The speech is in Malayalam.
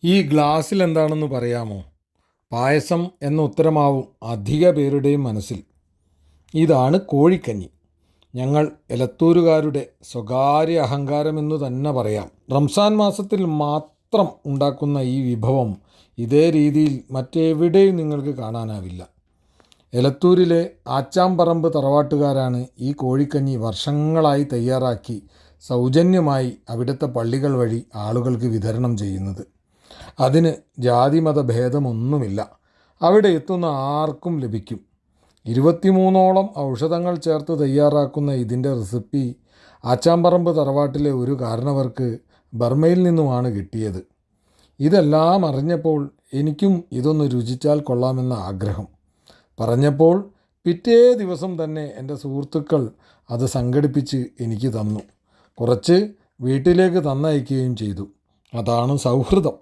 ഈ ഗ്ലാസ്സിൽ എന്താണെന്ന് പറയാമോ? പായസം എന്ന ഉത്തരമാവും അധിക പേരുടെയും മനസ്സിൽ. ഇതാണ് കോഴിക്കഞ്ഞി. ഞങ്ങൾ എലത്തൂരുകാരുടെ സ്വകാര്യ അഹങ്കാരമെന്നു തന്നെ പറയാം. റംസാൻ മാസത്തിൽ മാത്രം ഉണ്ടാക്കുന്ന ഈ വിഭവം ഇതേ രീതിയിൽ മറ്റെവിടെയും നിങ്ങൾക്ക് കാണാനാവില്ല. എലത്തൂരിലെ ആച്ചാംപറമ്പ് തറവാട്ടുകാരാണ് ഈ കോഴിക്കഞ്ഞി വർഷങ്ങളായി തയ്യാറാക്കി സൗജന്യമായി അവിടുത്തെ പള്ളികൾ വഴി ആളുകൾക്ക് വിതരണം ചെയ്യുന്നത്. അതിന് ജാതിമത ഭേദമൊന്നുമില്ല. അവിടെ എത്തുന്ന ആർക്കും ലഭിക്കും. 23ഓളം ഔഷധങ്ങൾ ചേർത്ത് തയ്യാറാക്കുന്ന ഇതിൻ്റെ റെസിപ്പി ആച്ചാംപറമ്പ് തറവാട്ടിലെ ഒരു കാരണവർക്ക് ബർമയിൽ നിന്നുമാണ് കിട്ടിയത്. ഇതെല്ലാം അറിഞ്ഞപ്പോൾ എനിക്കും ഇതൊന്ന് രുചിച്ചാൽ കൊള്ളാമെന്ന ആഗ്രഹം. പറഞ്ഞപ്പോൾ പിറ്റേ ദിവസം തന്നെ എൻ്റെ സുഹൃത്തുക്കൾ അത് സംഘടിപ്പിച്ച് എനിക്ക് തന്നു. കുറച്ച് വീട്ടിലേക്ക് തന്നയക്കുകയും ചെയ്തു. അതാണ് സൗഹൃദം.